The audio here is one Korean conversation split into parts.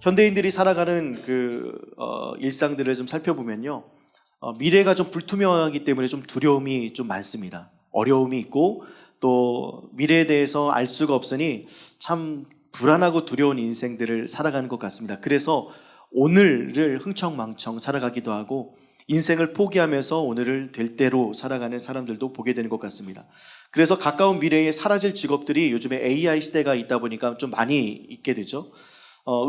현대인들이 살아가는 일상들을 좀 살펴보면요. 미래가 좀 불투명하기 때문에 좀 두려움이 좀 많습니다. 어려움이 있고 또 미래에 대해서 알 수가 없으니 참 불안하고 두려운 인생들을 살아가는 것 같습니다. 그래서 오늘을 흥청망청 살아가기도 하고 인생을 포기하면서 오늘을 될 대로 살아가는 사람들도 보게 되는 것 같습니다. 그래서 가까운 미래에 사라질 직업들이 요즘에 AI 시대가 있다 보니까 좀 많이 있게 되죠.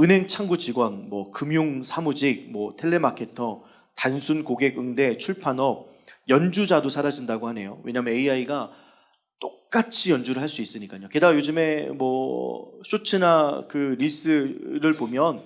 은행 창구 직원, 금융 사무직, 텔레마케터, 단순 고객 응대, 출판업, 연주자도 사라진다고 하네요. 왜냐하면 AI가 똑같이 연주를 할 수 있으니까요. 게다가 요즘에 쇼츠나 릴스를 보면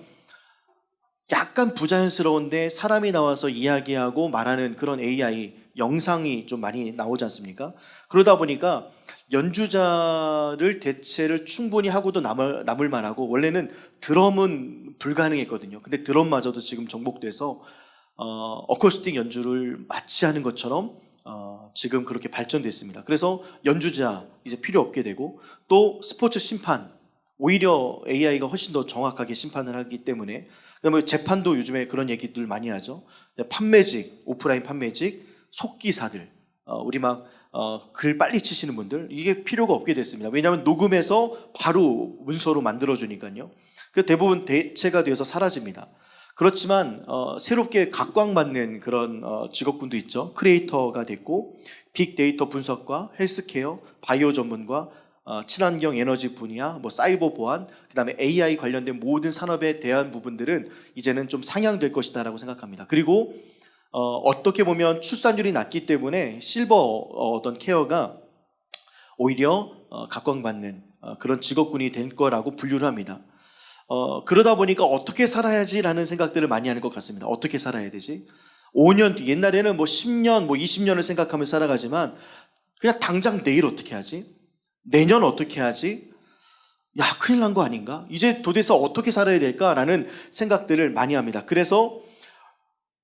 약간 부자연스러운데 사람이 나와서 이야기하고 말하는 그런 AI 영상이 좀 많이 나오지 않습니까? 그러다 보니까 연주자를 대체를 충분히 하고도 남을 만하고, 원래는 드럼은 불가능했거든요. 근데 드럼마저도 지금 정복돼서 어쿠스틱 연주를 마치 하는 것처럼 지금 그렇게 발전됐습니다. 그래서 연주자 이제 필요 없게 되고, 또 스포츠 심판, 오히려 AI가 훨씬 더 정확하게 심판을 하기 때문에, 그다음에 재판도 요즘에 그런 얘기들 많이 하죠. 판매직, 오프라인 판매직, 속기사들, 우리 글 빨리 치시는 분들, 이게 필요가 없게 됐습니다. 왜냐하면 녹음해서 바로 문서로 만들어주니까요. 그 대부분 대체가 되어서 사라집니다. 그렇지만 새롭게 각광받는 그런 직업군도 있죠. 크리에이터가 됐고, 빅데이터 분석과 헬스케어, 바이오 전문가, 친환경 에너지 분야, 사이버 보안, 그 다음에 AI 관련된 모든 산업에 대한 부분들은 이제는 좀 상향될 것이다라고 생각합니다. 그리고 어떻게 보면 출산율이 낮기 때문에 실버 어떤 케어가 오히려 각광받는 그런 직업군이 될 거라고 분류를 합니다. 그러다 보니까 어떻게 살아야지라는 생각들을 많이 하는 것 같습니다. 어떻게 살아야 되지? 5년 뒤, 옛날에는 10년, 20년을 생각하면서 살아가지만 그냥 당장 내일 어떻게 하지? 내년 어떻게 하지? 야, 큰일 난 거 아닌가? 이제 도대체 어떻게 살아야 될까라는 생각들을 많이 합니다. 그래서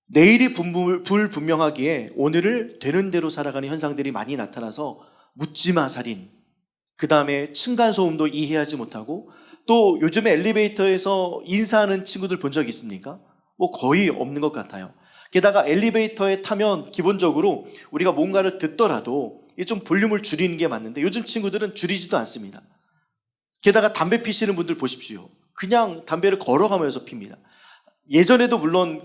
내일이 불분명하기에 오늘을 되는 대로 살아가는 현상들이 많이 나타나서 묻지마 살인, 그 다음에 층간소음도 이해하지 못하고, 또 요즘에 엘리베이터에서 인사하는 친구들 본 적 있습니까? 거의 없는 것 같아요. 게다가 엘리베이터에 타면 기본적으로 우리가 뭔가를 듣더라도 좀 볼륨을 줄이는 게 맞는데 요즘 친구들은 줄이지도 않습니다. 게다가 담배 피시는 분들 보십시오. 그냥 담배를 걸어가면서 핍니다. 예전에도 물론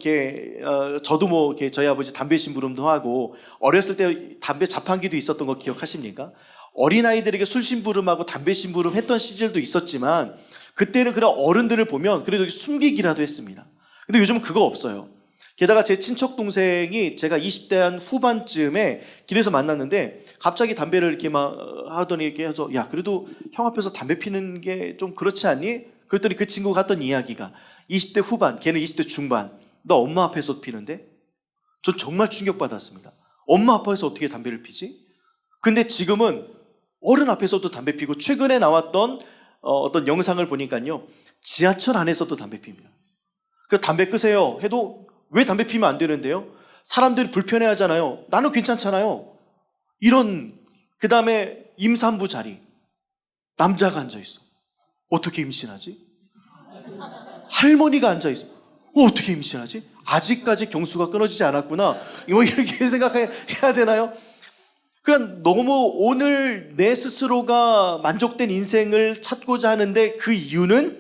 저도 저희 아버지 담배 심부름도 하고 어렸을 때 담배 자판기도 있었던 거 기억하십니까? 어린아이들에게 술 심부름하고 담배 심부름 했던 시절도 있었지만 그때는 그런 어른들을 보면 그래도 숨기기라도 했습니다. 근데 요즘은 그거 없어요. 게다가 제 친척 동생이 제가 20대 한 후반쯤에 길에서 만났는데 갑자기 담배를 이렇게 하더니 이렇게 해서, 야, 그래도 형 앞에서 담배 피는 게 좀 그렇지 않니? 그랬더니 그 친구가 했던 이야기가 20대 후반, 걔는 20대 중반. 너 엄마 앞에서 피는데? 전 정말 충격받았습니다. 엄마 앞에서 어떻게 담배를 피지? 근데 지금은 어른 앞에서도 담배 피고, 최근에 나왔던 어떤 영상을 보니까요, 지하철 안에서도 담배 핍니다. 그 담배 끄세요 해도 왜 담배 피면 안 되는데요? 사람들이 불편해 하잖아요. 나는 괜찮잖아요. 그 다음에 임산부 자리, 남자가 앉아있어. 어떻게 임신하지? 할머니가 앉아있어. 어떻게 임신하지? 아직까지 경수가 끊어지지 않았구나. 이렇게 생각해야 되나요? 그러니까 너무 오늘 내 스스로가 만족된 인생을 찾고자 하는데 그 이유는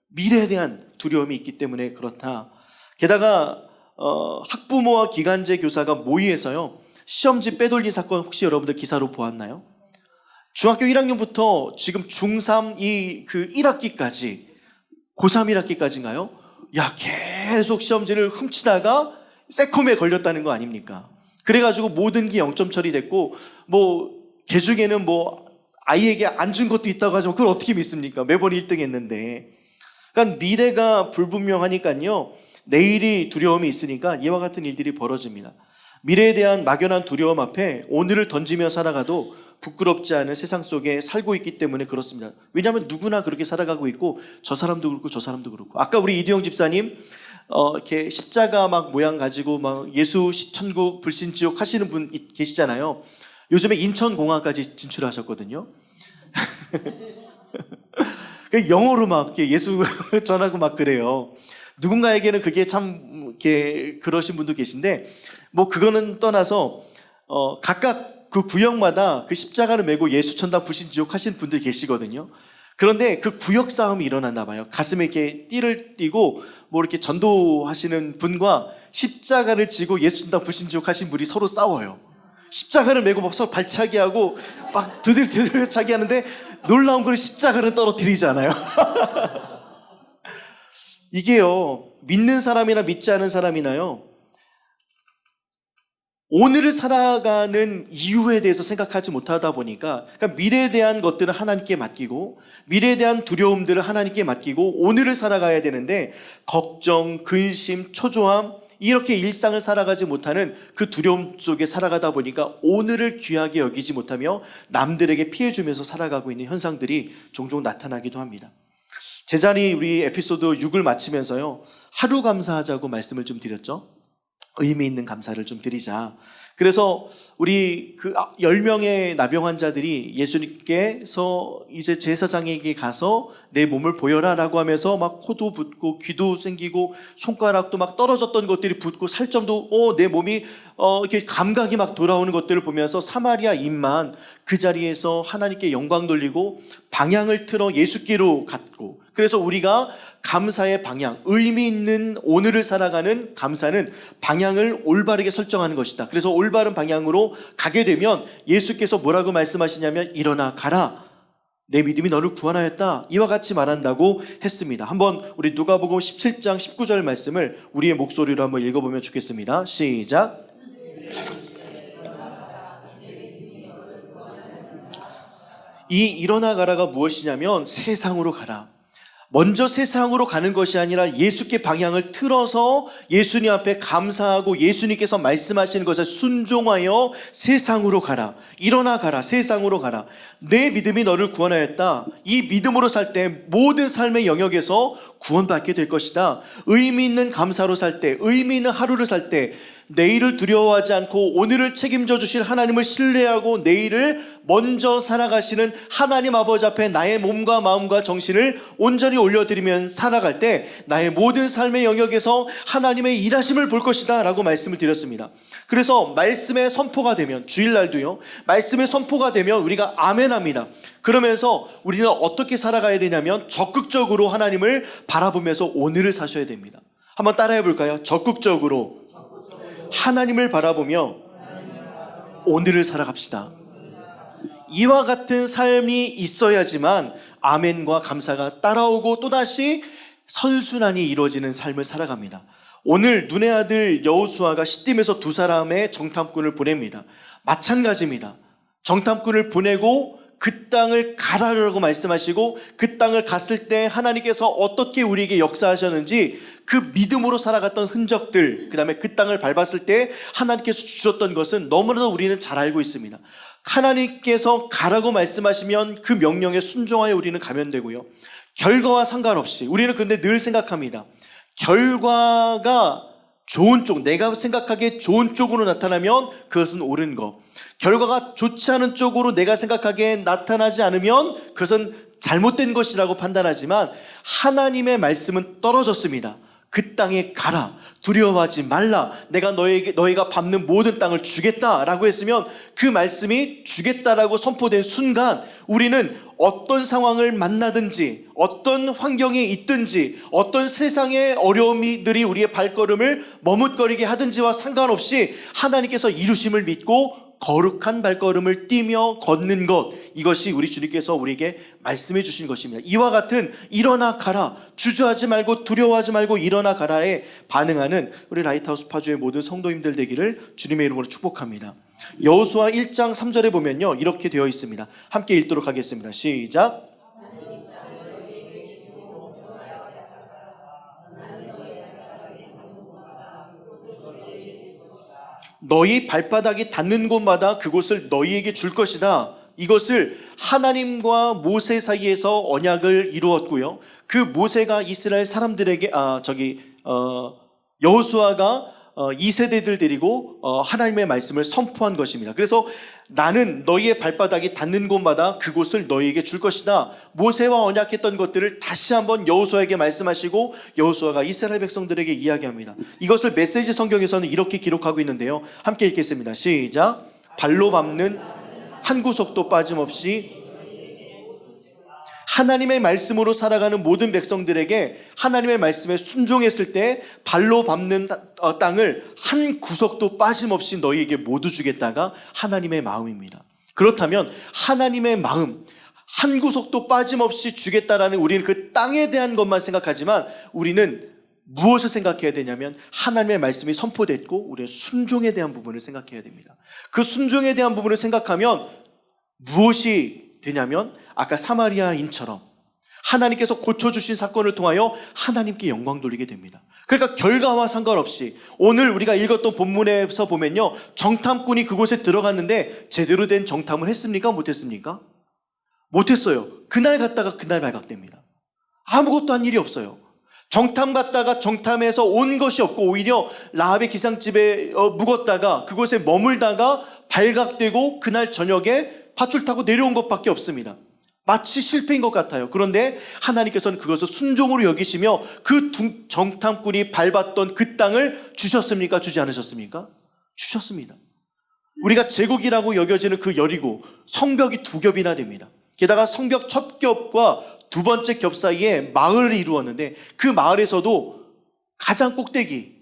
미래에 대한 두려움이 있기 때문에 그렇다. 게다가 학부모와 기간제 교사가 모의해서요, 시험지 빼돌린 사건 혹시 여러분들 기사로 보았나요? 중학교 1학년부터 지금 중3 1학기까지, 고3 1학기까지인가요? 야, 계속 시험지를 훔치다가 새콤에 걸렸다는 거 아닙니까? 그래가지고 모든 게 0점 처리됐고, 걔 중에는 아이에게 안 준 것도 있다고 하지만 그걸 어떻게 믿습니까? 매번 1등 했는데. 그러니까 미래가 불분명하니까요, 내일이 두려움이 있으니까 이와 같은 일들이 벌어집니다. 미래에 대한 막연한 두려움 앞에 오늘을 던지며 살아가도 부끄럽지 않은 세상 속에 살고 있기 때문에 그렇습니다. 왜냐하면 누구나 그렇게 살아가고 있고, 저 사람도 그렇고 저 사람도 그렇고. 아까 우리 이두영 집사님 이렇게 십자가 모양 가지고 예수 천국 불신 지옥 하시는 분 계시잖아요. 요즘에 인천공항까지 진출하셨거든요. 영어로 막 이렇게 예수 전하고 막 그래요. 누군가에게는 그게 참 이렇게 그러신 분도 계신데, 뭐 그거는 떠나서 각각 그 구역마다 그 십자가를 메고 예수 천당 불신 지옥 하신 분들 계시거든요. 그런데 그 구역 싸움이 일어났나 봐요. 가슴에 이렇게 띠를 띠고 뭐 이렇게 전도하시는 분과 십자가를 지고 예수 천당 불신 지옥 하신 분이 서로 싸워요. 십자가를 메고 막 서로 발차기 하고 막 두들차기 하는데, 놀라운 건 십자가를 떨어뜨리잖아요. 이게요, 믿는 사람이나 믿지 않은 사람이나요, 오늘을 살아가는 이유에 대해서 생각하지 못하다 보니까, 그러니까 미래에 대한 것들을 하나님께 맡기고 미래에 대한 두려움들을 하나님께 맡기고 오늘을 살아가야 되는데, 걱정, 근심, 초조함, 이렇게 일상을 살아가지 못하는 그 두려움 속에 살아가다 보니까 오늘을 귀하게 여기지 못하며 남들에게 피해주면서 살아가고 있는 현상들이 종종 나타나기도 합니다. 제자리 우리 에피소드 6을 마치면서요, 하루 감사하자고 말씀을 좀 드렸죠. 의미 있는 감사를 좀 드리자. 그래서 우리 그 10명의 나병 환자들이 예수님께서 이제 제사장에게 가서 내 몸을 보여라 라고 하면서 막 코도 붓고 귀도 생기고 손가락도 막 떨어졌던 것들이 붓고 살점도 내 몸이 이렇게 감각이 막 돌아오는 것들을 보면서 사마리아 인만 그 자리에서 하나님께 영광 돌리고 방향을 틀어 예수께로 갔고, 그래서 우리가 감사의 방향, 의미 있는 오늘을 살아가는 감사는 방향을 올바르게 설정하는 것이다. 그래서 올바른 방향으로 가게 되면 예수께서 뭐라고 말씀하시냐면 일어나 가라, 내 믿음이 너를 구원하였다, 이와 같이 말한다고 했습니다. 한번 우리 누가복음 17장 19절 말씀을 우리의 목소리로 한번 읽어보면 좋겠습니다. 시작. 이 일어나 가라가 무엇이냐면 세상으로 가라. 먼저 세상으로 가는 것이 아니라 예수께 방향을 틀어서 예수님 앞에 감사하고 예수님께서 말씀하시는 것에 순종하여 세상으로 가라. 일어나 가라. 세상으로 가라. 내 믿음이 너를 구원하였다. 이 믿음으로 살 때 모든 삶의 영역에서 구원받게 될 것이다. 의미 있는 감사로 살 때, 의미 있는 하루를 살 때 내일을 두려워하지 않고 오늘을 책임져 주실 하나님을 신뢰하고 내일을 먼저 살아가시는 하나님 아버지 앞에 나의 몸과 마음과 정신을 온전히 올려드리면 살아갈 때 나의 모든 삶의 영역에서 하나님의 일하심을 볼 것이다 라고 말씀을 드렸습니다. 그래서 말씀의 선포가 되면, 주일날도요, 말씀의 선포가 되면 우리가 아멘합니다. 그러면서 우리는 어떻게 살아가야 되냐면 적극적으로 하나님을 바라보면서 오늘을 사셔야 됩니다. 한번 따라해 볼까요? 적극적으로 하나님을 바라보며 오늘을 살아갑시다. 이와 같은 삶이 있어야지만 아멘과 감사가 따라오고 또다시 선순환이 이루어지는 삶을 살아갑니다. 오늘 눈의 아들 여호수아가 시딤에서 두 사람의 정탐꾼을 보냅니다. 마찬가지입니다. 정탐꾼을 보내고 그 땅을 가라라고 말씀하시고 그 땅을 갔을 때 하나님께서 어떻게 우리에게 역사하셨는지 그 믿음으로 살아갔던 흔적들, 그 다음에 그 땅을 밟았을 때 하나님께서 주셨던 것은 너무나도 우리는 잘 알고 있습니다. 하나님께서 가라고 말씀하시면 그 명령에 순종하여 우리는 가면 되고요, 결과와 상관없이 우리는 근데 늘 생각합니다. 결과가 좋은 쪽, 내가 생각하기에 좋은 쪽으로 나타나면 그것은 옳은 것, 결과가 좋지 않은 쪽으로 내가 생각하기에 나타나지 않으면 그것은 잘못된 것이라고 판단하지만 하나님의 말씀은 떨어졌습니다. 그 땅에 가라, 두려워하지 말라, 내가 너희가 밟는 모든 땅을 주겠다라고 했으면 그 말씀이 주겠다라고 선포된 순간 우리는 어떤 상황을 만나든지 어떤 환경이 있든지 어떤 세상의 어려움들이 우리의 발걸음을 머뭇거리게 하든지와 상관없이 하나님께서 이루심을 믿고 거룩한 발걸음을 뛰며 걷는 것, 이것이 우리 주님께서 우리에게 말씀해 주신 것입니다. 이와 같은 일어나 가라, 주저하지 말고 두려워하지 말고 일어나 가라에 반응하는 우리 라이트하우스 파주의 모든 성도님들 되기를 주님의 이름으로 축복합니다. 여호수아 1장 3절에 보면요, 이렇게 되어 있습니다. 함께 읽도록 하겠습니다. 시작. 너희 발바닥이 닿는 곳마다 그곳을 너희에게 줄 것이다. 이것을 하나님과 모세 사이에서 언약을 이루었고요, 그 모세가 이스라엘 사람들에게 여호수아가 2세대들 데리고 하나님의 말씀을 선포한 것입니다. 그래서 나는 너희의 발바닥이 닿는 곳마다 그곳을 너희에게 줄 것이다. 모세와 언약했던 것들을 다시 한번 여호수아에게 말씀하시고 여호수아가 이스라엘 백성들에게 이야기합니다. 이것을 메시지 성경에서는 이렇게 기록하고 있는데요. 함께 읽겠습니다. 시작. 발로 밟는 한 구석도 빠짐없이 하나님의 말씀으로 살아가는 모든 백성들에게 하나님의 말씀에 순종했을 때 발로 밟는 땅을 한 구석도 빠짐없이 너희에게 모두 주겠다가 하나님의 마음입니다. 그렇다면 하나님의 마음, 한 구석도 빠짐없이 주겠다라는 우리는 그 땅에 대한 것만 생각하지만 우리는 무엇을 생각해야 되냐면 하나님의 말씀이 선포됐고 우리는 순종에 대한 부분을 생각해야 됩니다. 그 순종에 대한 부분을 생각하면 무엇이 되냐면 아까 사마리아인처럼 하나님께서 고쳐주신 사건을 통하여 하나님께 영광 돌리게 됩니다. 그러니까 결과와 상관없이 오늘 우리가 읽었던 본문에서 보면요, 정탐꾼이 그곳에 들어갔는데 제대로 된 정탐을 했습니까? 못했습니까? 못했어요. 그날 갔다가 그날 발각됩니다. 아무것도 한 일이 없어요. 정탐 갔다가 정탐에서 온 것이 없고 오히려 라합의 기상집에 묵었다가 그곳에 머물다가 발각되고 그날 저녁에 밧줄 타고 내려온 것밖에 없습니다. 마치 실패인 것 같아요. 그런데 하나님께서는 그것을 순종으로 여기시며 그 정탐꾼이 밟았던 그 땅을 주셨습니까? 주지 않으셨습니까? 주셨습니다. 우리가 제국이라고 여겨지는 그 여리고 성벽이 2겹이나 됩니다. 게다가 성벽 첫 겹과 두 번째 겹 사이에 마을을 이루었는데 그 마을에서도 가장 꼭대기,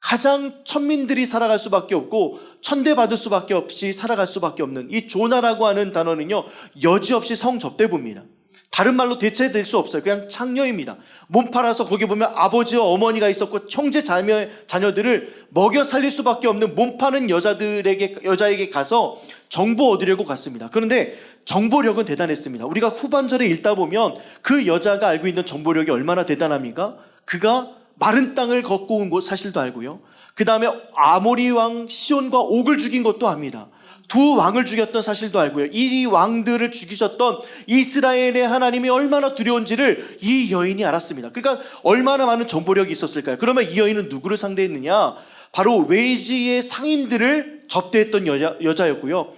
가장 천민들이 살아갈 수밖에 없고 천대받을 수밖에 없이 살아갈 수밖에 없는 이 조나라고 하는 단어는요, 여지없이 성접대부입니다. 다른 말로 대체될 수 없어요. 그냥 창녀입니다. 몸 팔아서 거기 보면 아버지와 어머니가 있었고 형제 자녀들을 먹여 살릴 수밖에 없는 몸 파는 여자에게 가서 정보 얻으려고 갔습니다. 그런데 정보력은 대단했습니다. 우리가 후반절에 읽다 보면 그 여자가 알고 있는 정보력이 얼마나 대단합니까? 그가 마른 땅을 걷고 온 것 사실도 알고요. 그 다음에 아모리 왕 시온과 옥을 죽인 것도 압니다. 2 왕을 죽였던 사실도 알고요. 이 왕들을 죽이셨던 이스라엘의 하나님이 얼마나 두려운지를 이 여인이 알았습니다. 그러니까 얼마나 많은 정보력이 있었을까요? 그러면 이 여인은 누구를 상대했느냐? 바로 외지의 상인들을 접대했던 여자였고요.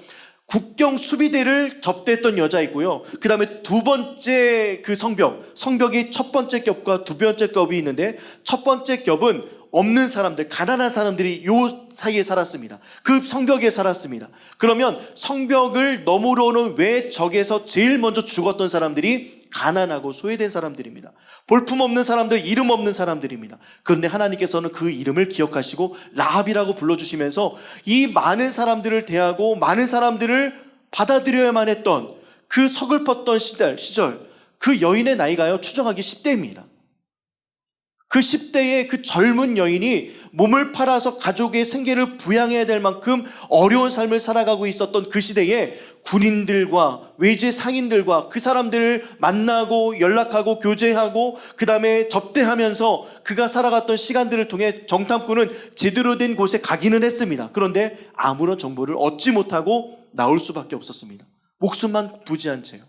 국경 수비대를 접대했던 여자이고요. 그 다음에 두 번째 그 성벽이 첫 번째 겹과 두 번째 겹이 있는데 첫 번째 겹은 없는 사람들, 가난한 사람들이 요 사이에 살았습니다. 그 성벽에 살았습니다. 그러면 성벽을 넘어오는 외적에서 제일 먼저 죽었던 사람들이 가난하고 소외된 사람들입니다. 볼품없는 사람들, 이름 없는 사람들입니다. 그런데 하나님께서는 그 이름을 기억하시고 라합이라고 불러주시면서 이 많은 사람들을 대하고 많은 사람들을 받아들여야만 했던 그 서글펐던 시절 그 여인의 나이가요, 추정하기 10대입니다. 그 10대의 그 젊은 여인이 몸을 팔아서 가족의 생계를 부양해야 될 만큼 어려운 삶을 살아가고 있었던 그 시대에 군인들과 외제 상인들과 그 사람들을 만나고 연락하고 교제하고 그 다음에 접대하면서 그가 살아갔던 시간들을 통해 정탐꾼은 제대로 된 곳에 가기는 했습니다. 그런데 아무런 정보를 얻지 못하고 나올 수밖에 없었습니다. 목숨만 부지한 채요.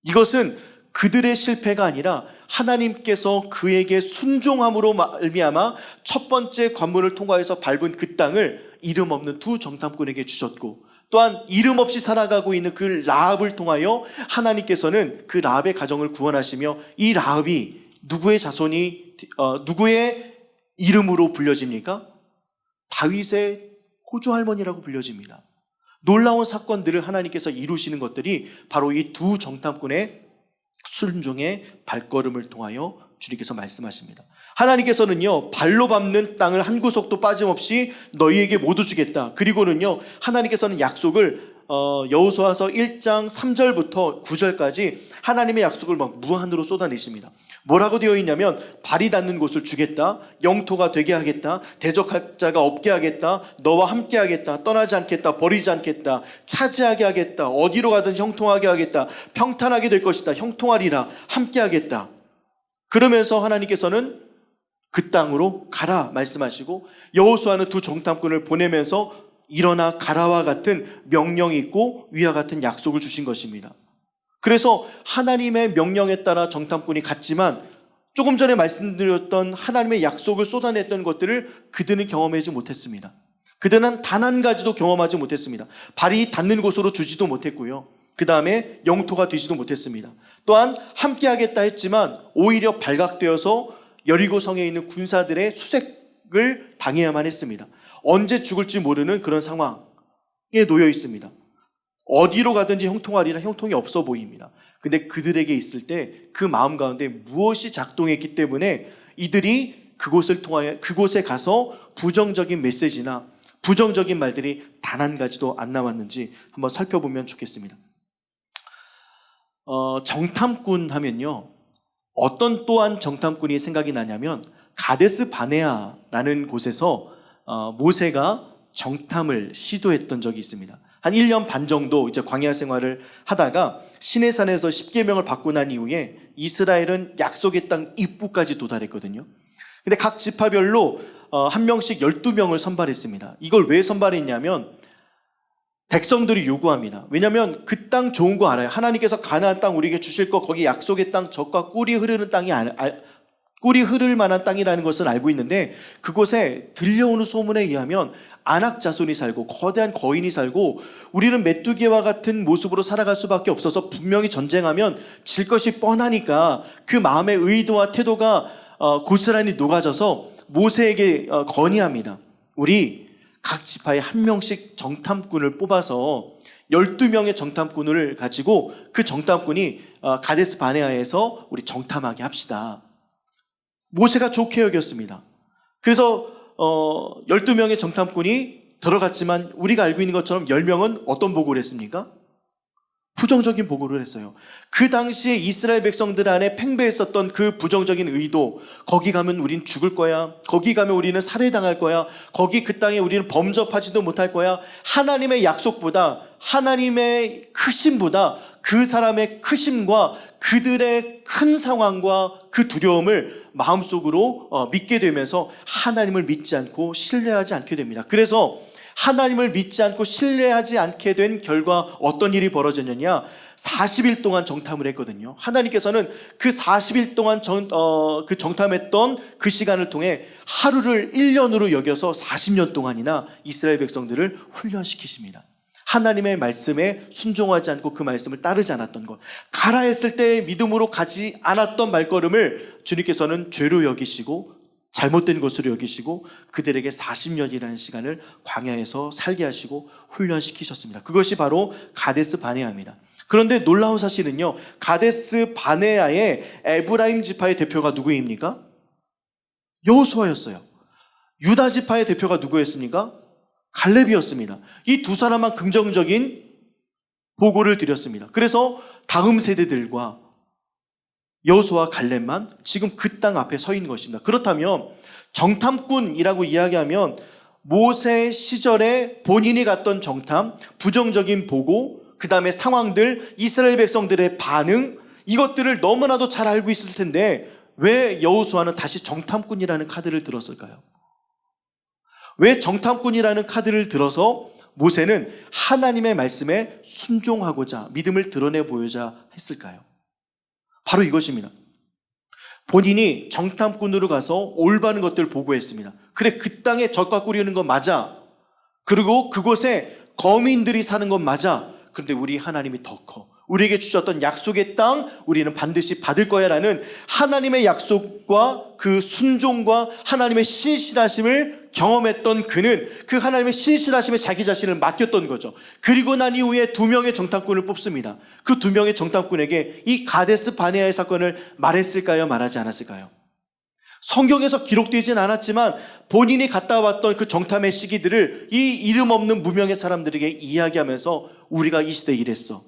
이것은 그들의 실패가 아니라 하나님께서 그에게 순종함으로 말미암아 첫 번째 관문을 통과해서 밟은 그 땅을 이름 없는 2 정탐꾼에게 주셨고, 또한 이름 없이 살아가고 있는 그 라합을 통하여 하나님께서는 그 라합의 가정을 구원하시며 이 라합이 누구의 자손이 누구의 이름으로 불려집니까? 다윗의 호주 할머니라고 불려집니다. 놀라운 사건들을 하나님께서 이루시는 것들이 바로 이 2 정탐꾼의 순종의 발걸음을 통하여 주님께서 말씀하십니다. 하나님께서는요, 발로 밟는 땅을 한 구석도 빠짐없이 너희에게 모두 주겠다. 그리고는요, 하나님께서는 약속을 여호수아서 1장 3절부터 9절까지 하나님의 약속을 막 무한으로 쏟아내십니다. 뭐라고 되어 있냐면 발이 닿는 곳을 주겠다, 영토가 되게 하겠다, 대적할 자가 없게 하겠다, 너와 함께 하겠다, 떠나지 않겠다, 버리지 않겠다, 차지하게 하겠다, 어디로 가든 형통하게 하겠다, 평탄하게 될 것이다, 형통하리라, 함께 하겠다. 그러면서 하나님께서는 그 땅으로 가라 말씀하시고 여호수아는 2 정탐꾼을 보내면서 일어나 가라와 같은 명령이 있고 위와 같은 약속을 주신 것입니다. 그래서 하나님의 명령에 따라 정탐꾼이 갔지만 조금 전에 말씀드렸던 하나님의 약속을 쏟아냈던 것들을 그들은 경험하지 못했습니다. 그들은 단 한 가지도 경험하지 못했습니다. 발이 닿는 곳으로 주지도 못했고요. 그 다음에 영토가 되지도 못했습니다. 또한 함께하겠다 했지만 오히려 발각되어서 여리고성에 있는 군사들의 수색을 당해야만 했습니다. 언제 죽을지 모르는 그런 상황에 놓여 있습니다. 어디로 가든지 형통하리라 형통이 없어 보입니다. 근데 그들에게 있을 때 그 마음 가운데 무엇이 작동했기 때문에 이들이 그곳을 통하여 그곳에 가서 부정적인 메시지나 부정적인 말들이 단 한 가지도 안 남았는지 한번 살펴보면 좋겠습니다. 정탐꾼 하면요, 어떤 또한 정탐꾼이 생각이 나냐면 가데스 바네아라는 곳에서 모세가 정탐을 시도했던 적이 있습니다. 한 1년 반 정도 이제 광야 생활을 하다가 시내산에서 10계명을 받고 난 이후에 이스라엘은 약속의 땅 입구까지 도달했거든요. 근데 각 지파별로 한 명씩 12명을 선발했습니다. 이걸 왜 선발했냐면 백성들이 요구합니다. 왜냐하면 그 땅 좋은 거 알아요. 하나님께서 가나안 땅 우리에게 주실 거, 거기 약속의 땅, 젖과 꿀이 흐르는 땅이 꿀이 흐를 만한 땅이라는 것은 알고 있는데 그곳에 들려오는 소문에 의하면 안악 자손이 살고 거대한 거인이 살고 우리는 메뚜기와 같은 모습으로 살아갈 수밖에 없어서 분명히 전쟁하면 질 것이 뻔하니까 그 마음의 의도와 태도가 고스란히 녹아져서 모세에게 건의합니다. 우리 각 지파에 한 명씩 정탐꾼을 뽑아서 12명의 정탐꾼을 가지고 그 정탐꾼이 가데스 바네아에서 우리 정탐하게 합시다. 모세가 좋게 여겼습니다. 그래서 12명의 정탐꾼이 들어갔지만 우리가 알고 있는 것처럼 10명은 어떤 보고를 했습니까? 부정적인 보고를 했어요. 그 당시에 이스라엘 백성들 안에 팽배했었던 그 부정적인 의도, 거기 가면 우린 죽을 거야, 거기 가면 우리는 살해당할 거야, 거기 그 땅에 우리는 범접하지도 못할 거야, 하나님의 약속보다 하나님의 크심보다 그 사람의 크심과 그들의 큰 상황과 그 두려움을 마음속으로 믿게 되면서 하나님을 믿지 않고 신뢰하지 않게 됩니다. 그래서 하나님을 믿지 않고 신뢰하지 않게 된 결과 어떤 일이 벌어졌느냐, 40일 동안 정탐을 했거든요. 하나님께서는 그 40일 동안 그 정탐했던 그 시간을 통해 하루를 1년으로 여겨서 40년 동안이나 이스라엘 백성들을 훈련시키십니다. 하나님의 말씀에 순종하지 않고 그 말씀을 따르지 않았던 것, 가라 했을 때 믿음으로 가지 않았던 발걸음을 주님께서는 죄로 여기시고 잘못된 것으로 여기시고 그들에게 40년이라는 시간을 광야에서 살게 하시고 훈련시키셨습니다. 그것이 바로 가데스 바네아입니다. 그런데 놀라운 사실은요, 가데스 바네아의 에브라임 지파의 대표가 누구입니까? 여호수아였어요. 유다 지파의 대표가 누구였습니까? 갈렙이었습니다. 이 두 사람만 긍정적인 보고를 드렸습니다. 그래서 다음 세대들과 여호수아와 갈렙만 지금 그 땅 앞에 서 있는 것입니다. 그렇다면 정탐꾼이라고 이야기하면 모세 시절에 본인이 갔던 정탐, 부정적인 보고, 그 다음에 상황들, 이스라엘 백성들의 반응, 이것들을 너무나도 잘 알고 있을 텐데 왜 여호수아는 다시 정탐꾼이라는 카드를 들었을까요? 왜 정탐꾼이라는 카드를 들어서 모세는 하나님의 말씀에 순종하고자 믿음을 드러내 보여자 했을까요? 바로 이것입니다. 본인이 정탐꾼으로 가서 올바른 것들을 보고했습니다. 그래, 그 땅에 젖과 꿀이 흐르는 건 맞아. 그리고 그곳에 거민들이 사는 건 맞아. 그런데 우리 하나님이 더 커. 우리에게 주셨던 약속의 땅 우리는 반드시 받을 거야 라는 하나님의 약속과 그 순종과 하나님의 신실하심을 경험했던 그는 그 하나님의 신실하심에 자기 자신을 맡겼던 거죠. 그리고 난 이후에 2명의 정탐꾼을 뽑습니다. 그 2명의 정탐꾼에게 이 가데스 바네아의 사건을 말했을까요? 말하지 않았을까요? 성경에서 기록되진 않았지만 본인이 갔다 왔던 그 정탐의 시기들을 이 이름 없는 무명의 사람들에게 이야기하면서 우리가 이 시대에 이랬어.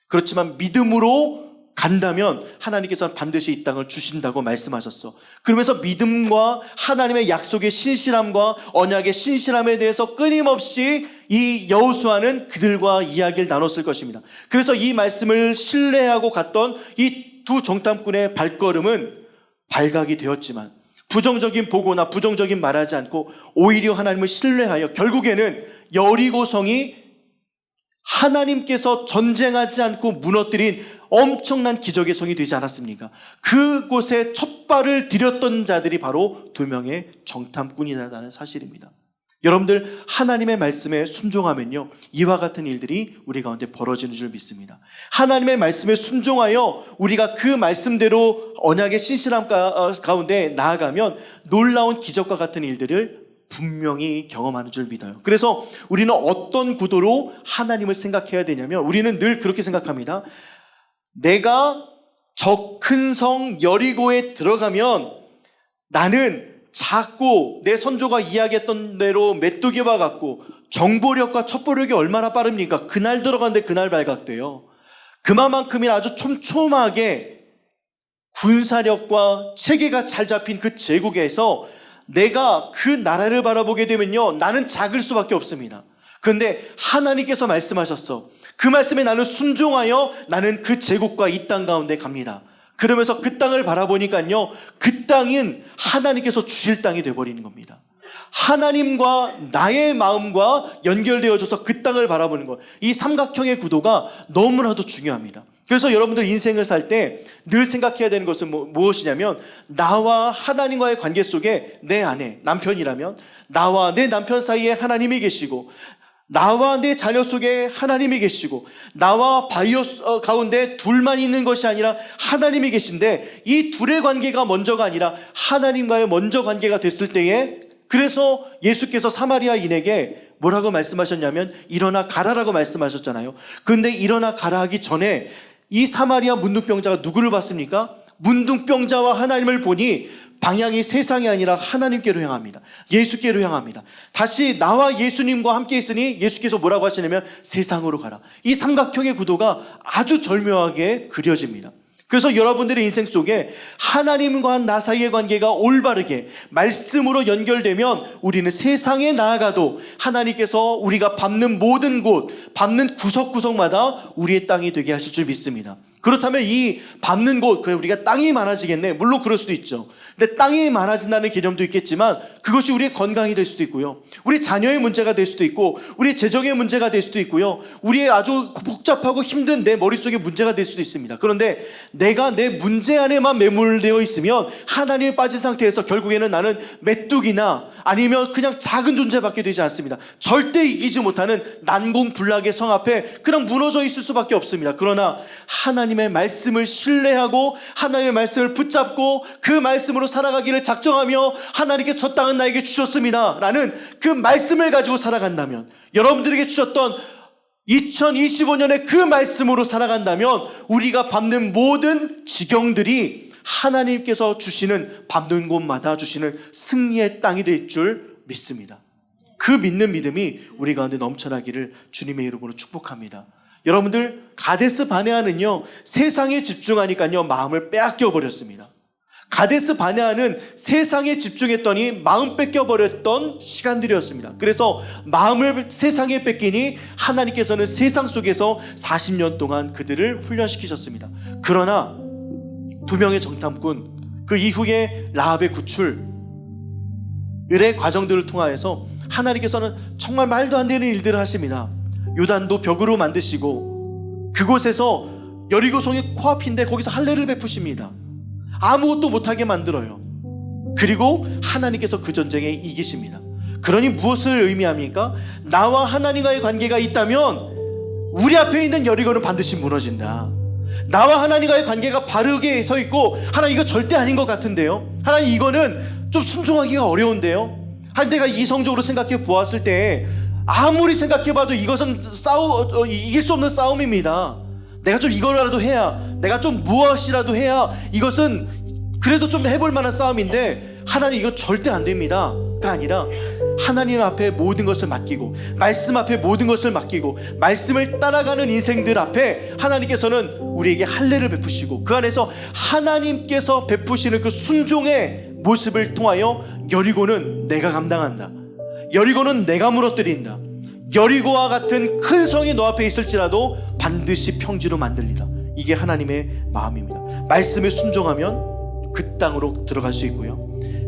그렇지만 믿음으로 간다면 하나님께서는 반드시 이 땅을 주신다고 말씀하셨어. 그러면서 믿음과 하나님의 약속의 신실함과 언약의 신실함에 대해서 끊임없이 이 여호수아는 그들과 이야기를 나눴을 것입니다. 그래서 이 말씀을 신뢰하고 갔던 이 두 정탐꾼의 발걸음은 발각이 되었지만 부정적인 보고나 부정적인 말하지 않고 오히려 하나님을 신뢰하여 결국에는 여리고성이 하나님께서 전쟁하지 않고 무너뜨린 엄청난 기적의 성이 되지 않았습니까? 그곳에 첫 발을 들였던 자들이 바로 2명의 정탐꾼이라는 사실입니다. 여러분들, 하나님의 말씀에 순종하면요, 이와 같은 일들이 우리 가운데 벌어지는 줄 믿습니다. 하나님의 말씀에 순종하여 우리가 그 말씀대로 언약의 신실함 가운데 나아가면 놀라운 기적과 같은 일들을 분명히 경험하는 줄 믿어요. 그래서 우리는 어떤 구도로 하나님을 생각해야 되냐면, 우리는 늘 그렇게 생각합니다. 내가 저 큰 성 여리고에 들어가면 나는 작고 내 선조가 이야기했던 대로 메뚜기와 같고 정보력과 첩보력이 얼마나 빠릅니까? 그날 들어갔는데 그날 발각돼요. 그만큼이나 아주 촘촘하게 군사력과 체계가 잘 잡힌 그 제국에서 내가 그 나라를 바라보게 되면요, 나는 작을 수밖에 없습니다. 그런데 하나님께서 말씀하셨어. 그 말씀에 나는 순종하여 나는 그 제국과 이 땅 가운데 갑니다. 그러면서 그 땅을 바라보니까요, 그 땅은 하나님께서 주실 땅이 되어버리는 겁니다. 하나님과 나의 마음과 연결되어져서 그 땅을 바라보는 것, 이 삼각형의 구도가 너무나도 중요합니다. 그래서 여러분들 인생을 살 때 늘 생각해야 되는 것은 무엇이냐면, 나와 하나님과의 관계 속에 내 아내, 남편이라면 나와 내 남편 사이에 하나님이 계시고, 나와 내 자녀 속에 하나님이 계시고, 나와 바이오 가운데 둘만 있는 것이 아니라 하나님이 계신데, 이 둘의 관계가 먼저가 아니라 하나님과의 먼저 관계가 됐을 때에, 그래서 예수께서 사마리아인에게 뭐라고 말씀하셨냐면 일어나 가라라고 말씀하셨잖아요. 그런데 일어나 가라 하기 전에 이 사마리아 문둥병자가 누구를 봤습니까? 문둥병자와 하나님을 보니 방향이 세상이 아니라 하나님께로 향합니다. 예수께로 향합니다. 다시 나와 예수님과 함께 있으니 예수께서 뭐라고 하시냐면 세상으로 가라. 이 삼각형의 구도가 아주 절묘하게 그려집니다. 그래서 여러분들의 인생 속에 하나님과 나 사이의 관계가 올바르게 말씀으로 연결되면 우리는 세상에 나아가도 하나님께서 우리가 밟는 모든 곳, 밟는 구석구석마다 우리의 땅이 되게 하실 줄 믿습니다. 그렇다면 이 밟는 곳, 그래 우리가 땅이 많아지겠네, 물론 그럴 수도 있죠. 근데 땅이 많아진다는 개념도 있겠지만 그것이 우리의 건강이 될 수도 있고요, 우리 자녀의 문제가 될 수도 있고, 우리 재정의 문제가 될 수도 있고요, 우리의 아주 복잡하고 힘든 내 머릿속에 문제가 될 수도 있습니다. 그런데 내가 내 문제 안에만 매몰되어 있으면 하나님에 빠진 상태에서 결국에는 나는 메뚜기나 아니면 그냥 작은 존재밖에 되지 않습니다. 절대 이기지 못하는 난공불락의 성 앞에 그냥 무너져 있을 수밖에 없습니다. 그러나 하나님의 말씀을 신뢰하고 하나님의 말씀을 붙잡고 그 말씀으로 살아가기를 작정하며, 하나님께서 저 땅은 나에게 주셨습니다 라는 그 말씀을 가지고 살아간다면, 여러분들에게 주셨던 2025년에 그 말씀으로 살아간다면 우리가 밟는 모든 지경들이 하나님께서 주시는, 밟는 곳마다 주시는 승리의 땅이 될 줄 믿습니다. 그 믿는 믿음이 우리 가운데 넘쳐나기를 주님의 이름으로 축복합니다. 여러분들, 가데스 바네아는요, 세상에 집중하니까요 마음을 빼앗겨 버렸습니다. 가데스 바네아는 세상에 집중했더니 마음 뺏겨버렸던 시간들이었습니다. 그래서 마음을 세상에 뺏기니 하나님께서는 세상 속에서 40년 동안 그들을 훈련시키셨습니다. 그러나 2명의 정탐꾼, 그 이후에 라합의 구출, 을의 과정들을 통하여서 하나님께서는 정말 말도 안 되는 일들을 하십니다. 요단도 벽으로 만드시고 그곳에서 여리고성이 코앞인데 거기서 할례를 베푸십니다. 아무것도 못하게 만들어요. 그리고 하나님께서 그 전쟁에 이기십니다. 그러니 무엇을 의미합니까? 나와 하나님과의 관계가 있다면 우리 앞에 있는 여리고는 반드시 무너진다. 나와 하나님과의 관계가 바르게 서 있고, 하나님 이거 절대 아닌 것 같은데요, 하나님 이거는 좀 순종하기가 어려운데요, 한 내가 이성적으로 생각해 보았을 때 아무리 생각해봐도 이것은 이길 수 없는 싸움입니다. 내가 좀 이거라도 해야, 내가 좀 무엇이라도 해야 이것은 그래도 좀 해볼 만한 싸움인데, 하나님 이거 절대 안 됩니다 가 아니라 하나님 앞에 모든 것을 맡기고, 말씀 앞에 모든 것을 맡기고, 말씀을 따라가는 인생들 앞에 하나님께서는 우리에게 할례를 베푸시고, 그 안에서 하나님께서 베푸시는 그 순종의 모습을 통하여 여리고는 내가 감당한다, 여리고는 내가 무너뜨린다, 여리고와 같은 큰 성이 너 앞에 있을지라도 반드시 평지로 만들리라. 이게 하나님의 마음입니다. 말씀에 순종하면 그 땅으로 들어갈 수 있고요,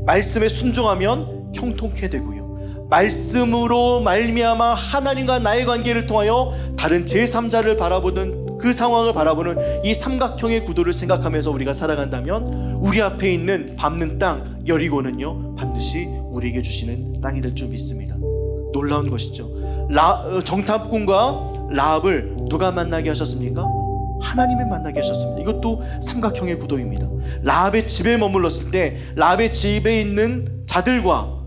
말씀에 순종하면 형통케 되고요, 말씀으로 말미암아 하나님과 나의 관계를 통하여 다른 제3자를 바라보는 그 상황을 바라보는 이 삼각형의 구도를 생각하면서 우리가 살아간다면 우리 앞에 있는 밟는 땅 여리고는요 반드시 우리에게 주시는 땅이 될 줄 믿습니다. 놀라운 것이죠. 정탐꾼과 라합을 누가 만나게 하셨습니까? 하나님이 만나게 하셨습니다. 이것도 삼각형의 구도입니다. 라합의 집에 머물렀을 때 라합의 집에 있는 자들과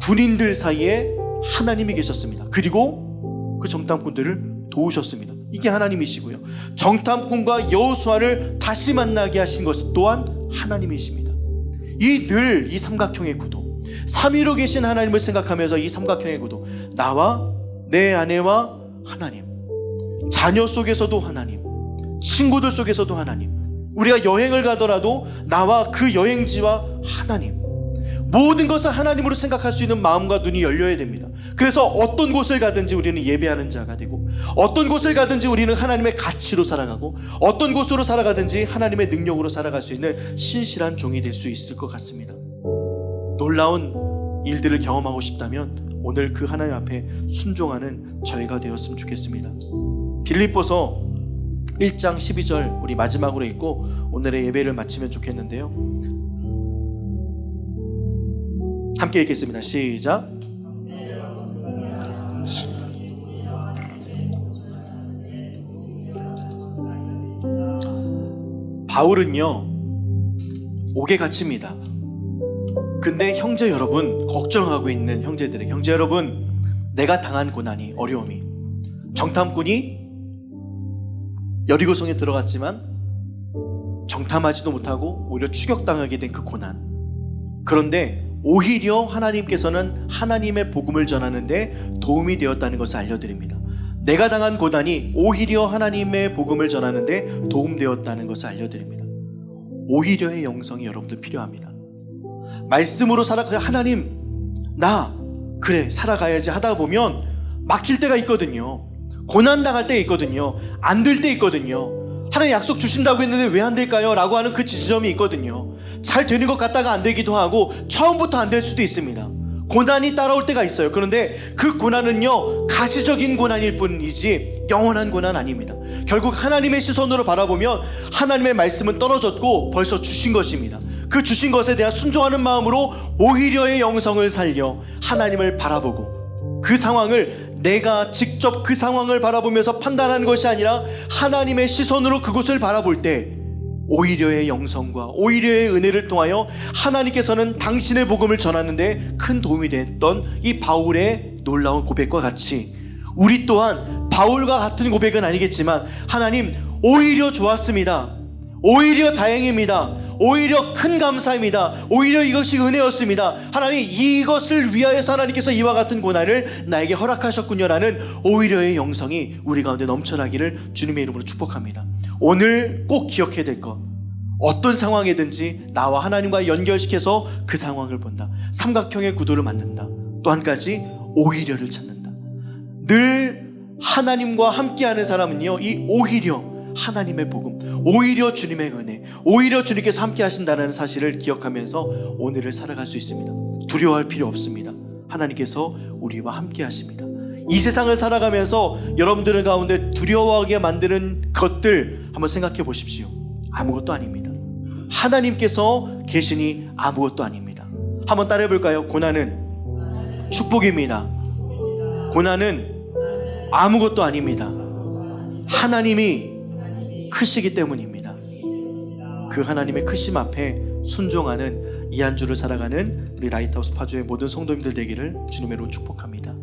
군인들 사이에 하나님이 계셨습니다. 그리고 그 정탐꾼들을 도우셨습니다. 이게 하나님이시고요. 정탐꾼과 여호수아를 다시 만나게 하신 것 또한 하나님이십니다. 이 삼각형의 구도, 삼위로 계신 하나님을 생각하면서 이 삼각형의 구도, 나와 내 아내와 하나님, 자녀 속에서도 하나님, 친구들 속에서도 하나님, 우리가 여행을 가더라도 나와 그 여행지와 하나님, 모든 것을 하나님으로 생각할 수 있는 마음과 눈이 열려야 됩니다. 그래서 어떤 곳을 가든지 우리는 예배하는 자가 되고, 어떤 곳을 가든지 우리는 하나님의 가치로 살아가고, 어떤 곳으로 살아가든지 하나님의 능력으로 살아갈 수 있는 신실한 종이 될 수 있을 것 같습니다. 놀라운 일들을 경험하고 싶다면 오늘 그 하나님 앞에 순종하는 저희가 되었으면 좋겠습니다. 빌립보서 1장 12절 우리 마지막으로 읽고 오늘의 예배를 마치면 좋겠는데요, 함께 읽겠습니다. 시작. 바울은요 옥에 갇힙니다. 근데 형제 여러분, 걱정하고 있는 형제들에게, 형제 여러분, 내가 당한 고난이, 어려움이, 정탐꾼이 여리고성에 들어갔지만 정탐하지도 못하고 오히려 추격당하게 된 그 고난, 그런데 오히려 하나님께서는 하나님의 복음을 전하는데 도움이 되었다는 것을 알려드립니다. 내가 당한 고난이 오히려 하나님의 복음을 전하는데 도움되었다는 것을 알려드립니다. 오히려의 영성이 여러분들 필요합니다. 말씀으로 하나님 나 그래 살아가야지 하다 보면 막힐 때가 있거든요. 고난 당할 때 있거든요. 안 될 때 있거든요. 하나님 약속 주신다고 했는데 왜 안 될까요? 라고 하는 그 지점이 있거든요. 잘 되는 것 같다가 안 되기도 하고 처음부터 안 될 수도 있습니다. 고난이 따라올 때가 있어요. 그런데 그 고난은요 가시적인 고난일 뿐이지 영원한 고난 아닙니다. 결국 하나님의 시선으로 바라보면 하나님의 말씀은 떨어졌고 벌써 주신 것입니다. 그 주신 것에 대한 순종하는 마음으로 오히려의 영성을 살려 하나님을 바라보고, 그 상황을 내가 직접 그 상황을 바라보면서 판단하는 것이 아니라 하나님의 시선으로 그곳을 바라볼 때 오히려의 영성과 오히려의 은혜를 통하여 하나님께서는 당신의 복음을 전하는데 큰 도움이 됐던 이 바울의 놀라운 고백과 같이 우리 또한 바울과 같은 고백은 아니겠지만, 하나님 오히려 좋았습니다, 오히려 다행입니다, 오히려 큰 감사입니다, 오히려 이것이 은혜였습니다, 하나님 이것을 위하여서 하나님께서 이와 같은 고난을 나에게 허락하셨군요 라는 오히려의 영성이 우리 가운데 넘쳐나기를 주님의 이름으로 축복합니다. 오늘 꼭 기억해야 될 것, 어떤 상황이든지 나와 하나님과 연결시켜서 그 상황을 본다. 삼각형의 구도를 만든다. 또 한 가지, 오히려를 찾는다. 늘 하나님과 함께하는 사람은요 이 오히려, 하나님의 복음, 오히려 주님의 은혜, 오히려 주님께서 함께 하신다는 사실을 기억하면서 오늘을 살아갈 수 있습니다. 두려워할 필요 없습니다. 하나님께서 우리와 함께 하십니다. 이 세상을 살아가면서 여러분들 가운데 두려워하게 만드는 것들 한번 생각해 보십시오. 아무것도 아닙니다. 하나님께서 계시니 아무것도 아닙니다. 한번 따라해 볼까요? 고난은 축복입니다. 고난은 아무것도 아닙니다. 하나님이 크시기 때문입니다. 그 하나님의 크심 앞에 순종하는 이 한 주를 살아가는 우리 라이트하우스 파주의 모든 성도님들 되기를 주님의 이름으로 축복합니다.